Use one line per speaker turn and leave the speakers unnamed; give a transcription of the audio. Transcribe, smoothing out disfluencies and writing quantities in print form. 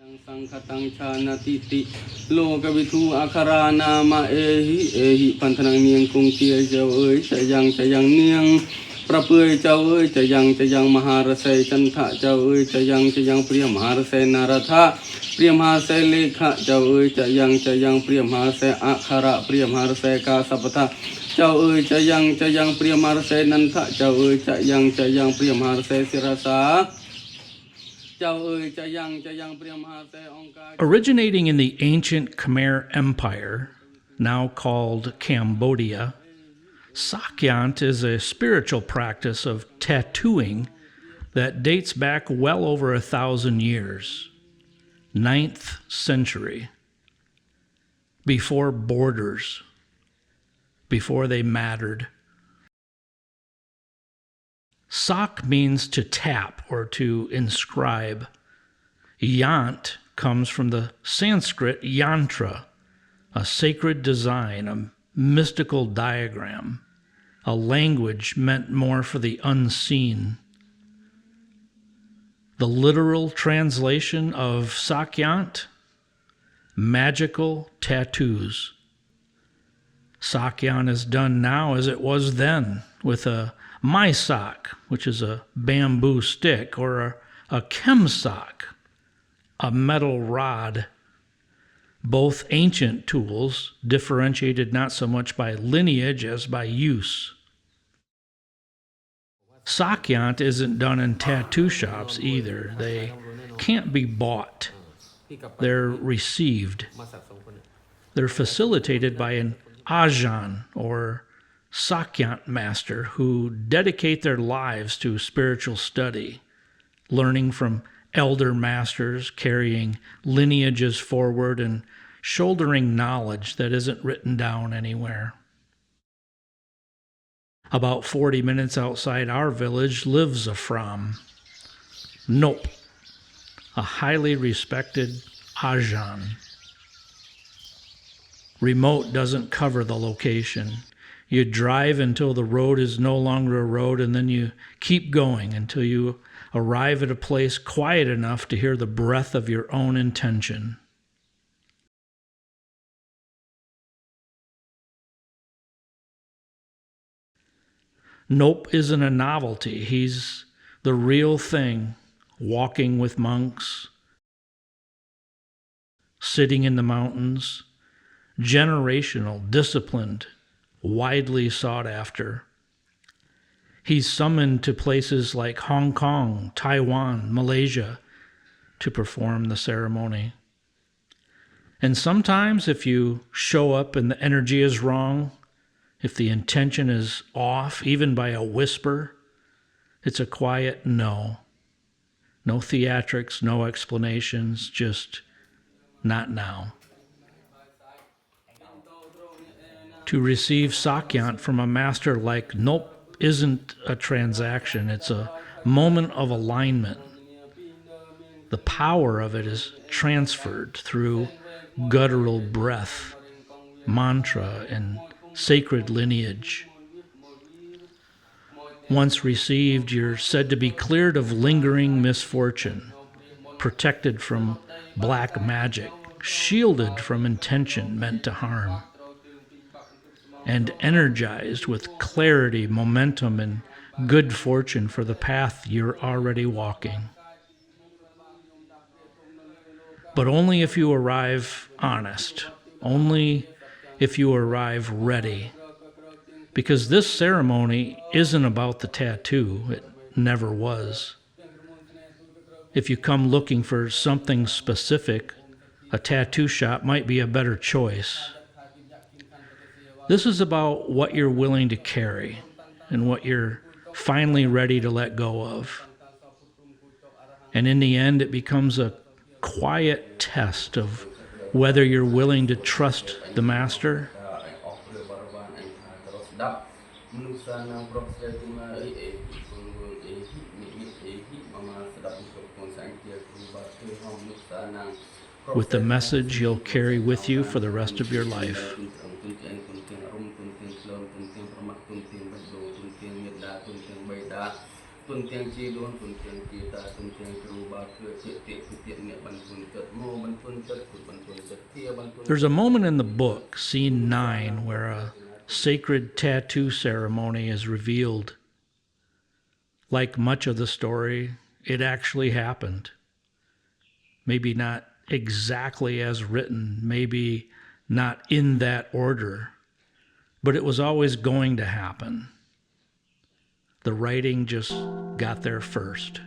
Sangkatang chana titi lo kabitu akara nama ehi pantanang niang kung tia jau cayang niang prapui jau cayang maharasai cantha jau cayang priya maharasai naratha priya maharasai lekha jau cayang priya maharasai akara priya maharasai kasapatha jau cayang priya maharasai nantha jau cayang priya maharasai sirasa.
Originating in the ancient Khmer Empire, now called Cambodia, Sak Yant is a spiritual practice of tattooing that dates back well over 1,000 years, 9th century, before borders, before they mattered. Sak means to tap or to inscribe. Yant comes from the Sanskrit yantra, a sacred design, a mystical diagram, a language meant more for the unseen. The literal translation of Sak Yant, magical tattoos. Sak Yant is done now as it was then, with a mai sak, which is a bamboo stick, or a kem sak, a metal rod. Both ancient tools, differentiated not so much by lineage as by use. Sak Yant isn't done in tattoo shops either. They can't be bought. They're received. They're facilitated by an Ajahn, or Sak Yant master, who dedicate their lives to spiritual study, learning from elder masters, carrying lineages forward, and shouldering knowledge that isn't written down anywhere. About 40 minutes outside our village lives a Fram, Nope, a highly respected Ajahn. Remote doesn't cover the location. You drive until the road is no longer a road, and then you keep going until you arrive at a place quiet enough to hear the breath of your own intention. Nope isn't a novelty. He's the real thing, walking with monks, sitting in the mountains, generational, disciplined, widely sought after. He's summoned to places like Hong Kong, Taiwan, Malaysia to perform the ceremony. And sometimes if you show up and the energy is wrong, if the intention is off, even by a whisper, it's a quiet no. No theatrics, no explanations, just not now. To receive Sak Yant from a master like Nope isn't a transaction, it's a moment of alignment. The power of it is transferred through guttural breath, mantra, and sacred lineage. Once received, you're said to be cleared of lingering misfortune, protected from black magic, shielded from intention meant to harm, and energized with clarity, momentum, and good fortune for the path you're already walking. But only if you arrive honest, only if you arrive ready. Because this ceremony isn't about the tattoo. It never was. If you come looking for something specific, a tattoo shop might be a better choice. This is about what you're willing to carry and what you're finally ready to let go of. And in the end, it becomes a quiet test of whether you're willing to trust the master with the message you'll carry with you for the rest of your life.
tiang chi don tun tiang chi ta tun tiang kru ba ke te tiet ne ban tun tet mo ban tun tet ku ban tun tet tia ban tun.
There's a moment in the book, scene 9, where a sacred tattoo ceremony is revealed. Like much of the story, it actually happened. Maybe not exactly as written, maybe not in that order, but it was always going to happen. The writing just got there first.